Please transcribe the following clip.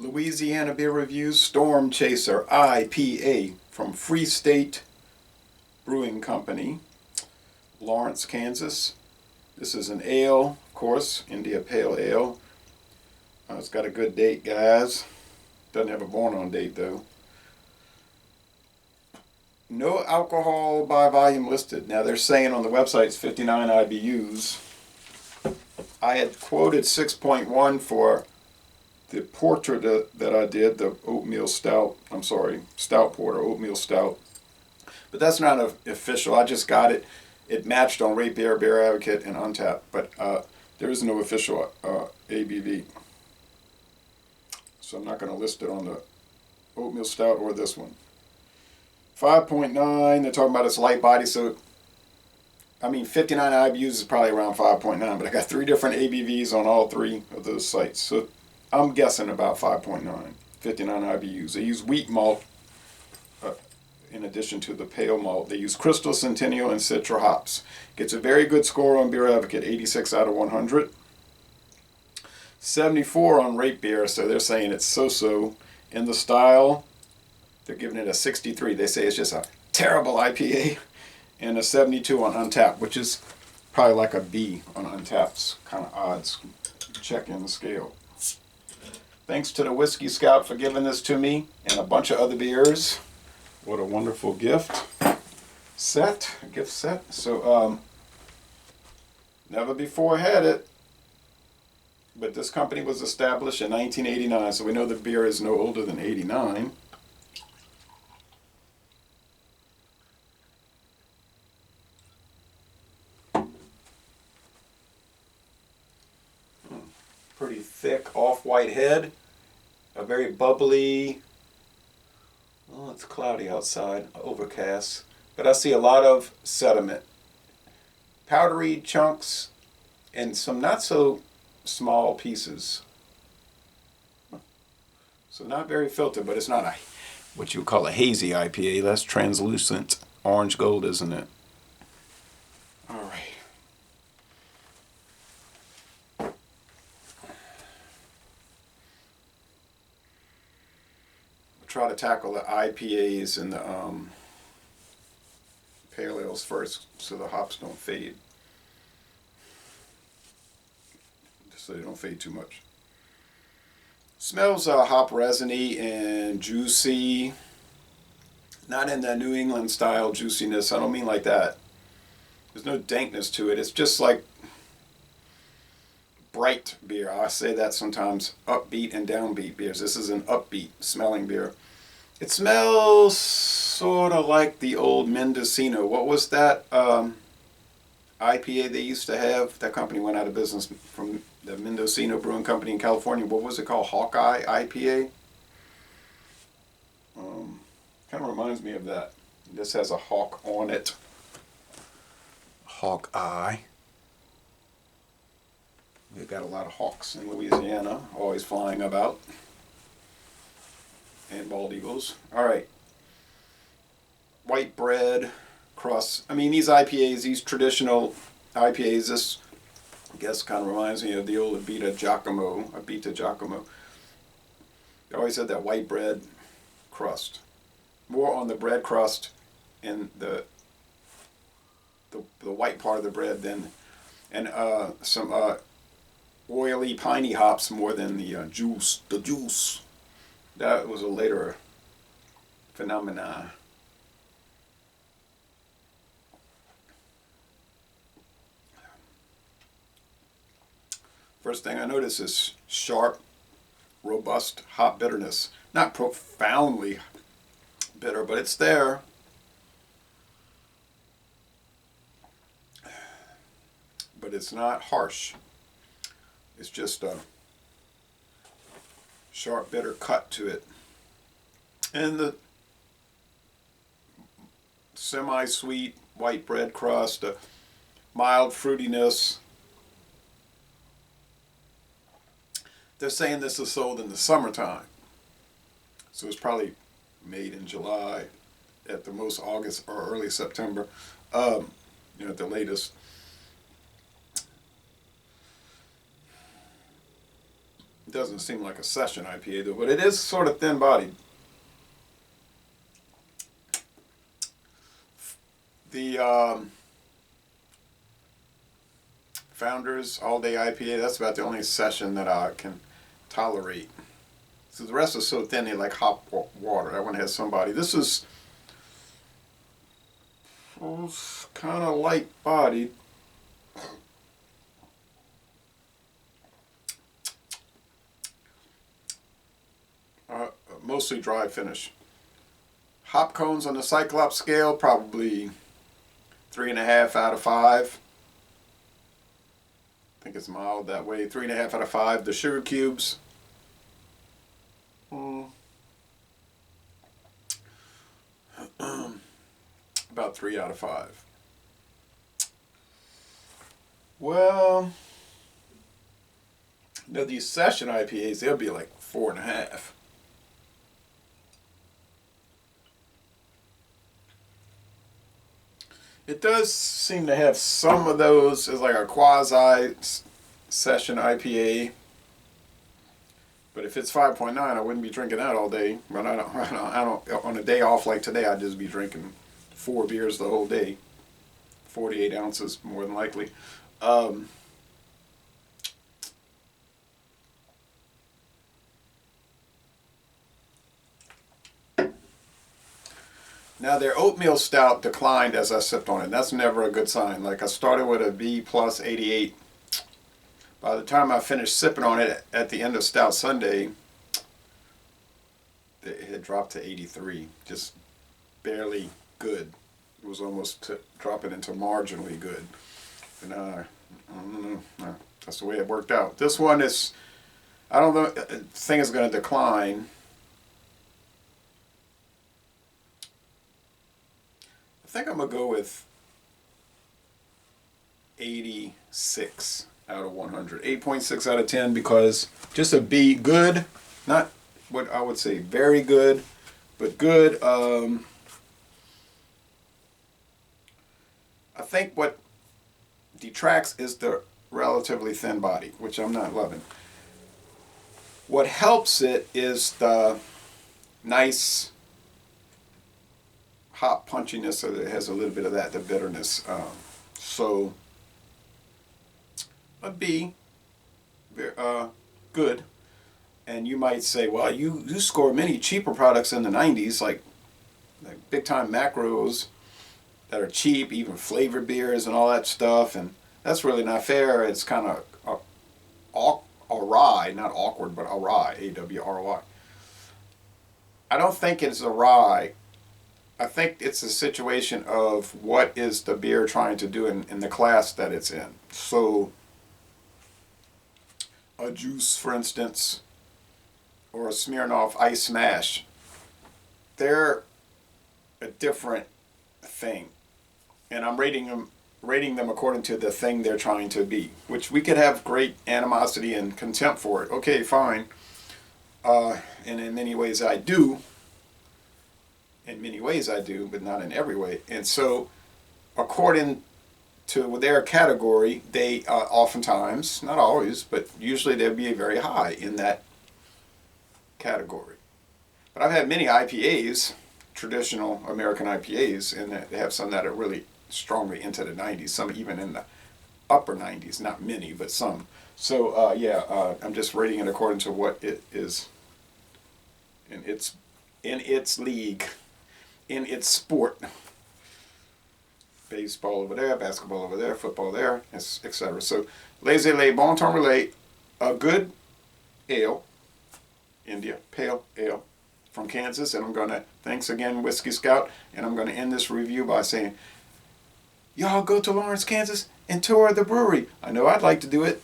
Louisiana beer reviews, Stormchaser I.P.A. from State Brewing Company, Lawrence, Kansas. This is an ale, of course, India Pale Ale. It's got a good date, guys. Doesn't have a born on date, though. No alcohol by volume listed. Now, they're saying on the website it's 59 IBUs. I had quoted 6.1 for the porter that I did, the oatmeal stout. I'm sorry, stout porter, oatmeal stout. But that's not official. I just got it. It matched on Rate Beer, Beer Advocate, and Untappd. But there is no official ABV. So I'm not going to list it on the oatmeal stout or this one. 5.9, they're talking about its light body. So, 59 IBUs is probably around 5.9. But I got 3 different ABVs on all 3 of those sites. So I'm guessing about 5.9, 59 IBUs. They use wheat malt in addition to the pale malt. They use Crystal, Centennial, and Citra hops. Gets a very good score on Beer Advocate, 86 out of 100. 74 on Rate Beer, so they're saying it's so-so. In the style, they're giving it a 63. They say it's just a terrible IPA. And a 72 on Untappd, which is probably like a B on Untappd's kind of odds. Check in the scale. Thanks to the Whiskey Scout for giving this to me and a bunch of other beers. What a wonderful gift set. So, never before had it. But this company was established in 1989, so we know the beer is no older than 89. Pretty thick off-white head. A very bubbly, well, it's cloudy outside, overcast. But I see a lot of sediment. Powdery chunks and some not so small pieces. So not very filtered, but it's not a what you would call a hazy IPA. That's translucent orange gold, isn't it? All right. We'll try to tackle the IPAs and the pale ales first, so the hops don't fade. So they don't fade too much. Smells hop resiny and juicy. Not in the New England style juiciness. I don't mean like that. There's no dankness to it. It's just like bright beer. I say that sometimes. Upbeat and downbeat beers. This is an upbeat smelling beer. It smells sort of like the old Mendocino. What was that IPA they used to have? That company went out of business from the Mendocino Brewing Company in California. What was it called? Hawkeye IPA? Kind of reminds me of that. This has a hawk on it. Hawkeye. We've got a lot of hawks in Louisiana, always flying about. And bald eagles. All right. White bread crust. These IPAs, these traditional IPAs, this, I guess, kind of reminds me of the old I.P.A. Giacomo. They always had that white bread crust. More on the bread crust and the white part of the bread than, and some oily, piney hops more than the juice. The juice. That was a later phenomena. First thing I notice is sharp, robust hop bitterness. Not profoundly bitter, but it's there. But it's not harsh. It's just a sharp, bitter cut to it. And the semi-sweet white bread crust, a mild fruitiness. They're saying this is sold in the summertime. So it's probably made in July, at the most August or early September, at the latest. It doesn't seem like a session IPA though, but it is sort of thin bodied. The Founders All Day IPA, that's about the only session that I can tolerate. So the rest is so thin, they like hop water. That one has some body. This is kind of light bodied. Mostly dry finish. Hop cones on the Cyclops scale, probably 3.5 out of 5. I think it's mild that way. 3.5 out of 5. The sugar cubes, about 3 out of 5. Well, now these session IPAs, they'll be like 4.5. It does seem to have some of those as like a quasi session IPA. But if it's 5.9, I wouldn't be drinking that all day. But I don't. On a day off like today, I'd just be drinking 4 beers the whole day. 48 ounces, more than likely. Now their oatmeal stout declined as I sipped on it. That's never a good sign. Like I started with a B plus 88. By the time I finished sipping on it at the end of Stout Sunday, it had dropped to 83. Just barely good. It was almost dropping into marginally good. And I don't know. That's the way it worked out. This one is, I don't know, the thing is going to decline. I think I'm going to go with 86 out of 100. 8.6 out of 10 because just a B, good. Not what I would say very good, but good. I think what detracts is the relatively thin body, which I'm not loving. What helps it is the nice hop punchiness, so that it has a little bit of that, the bitterness. So a B, good. And you might say, well, you score many cheaper products in the 90s, like big time macros that are cheap, even flavored beers and all that stuff, and that's really not fair. It's kind of awry, not awkward, but awry, A-W-R-Y. I don't think it's awry. I think it's a situation of what is the beer trying to do in the class that it's in. So a juice, for instance, or a Smirnoff Ice Smash, they're a different thing. And I'm rating them according to the thing they're trying to be, which we could have great animosity and contempt for it. Okay, fine. And in many ways I do. In many ways I do, but not in every way. And so, according to their category, they oftentimes, not always, but usually they'll be very high in that category. But I've had many IPAs, traditional American IPAs, and they have some that are really strongly into the 90s, some even in the upper 90s, not many, but some. So I'm just rating it according to what it is in its league, in its sport. Baseball over there, basketball over there, football there, etc. So, Laissez les bon temps relate, a good ale, India, pale ale from Kansas, and I'm going to, thanks again, Whiskey Scout, and I'm going to end this review by saying, y'all go to Lawrence, Kansas, and tour the brewery. I know I'd like to do it.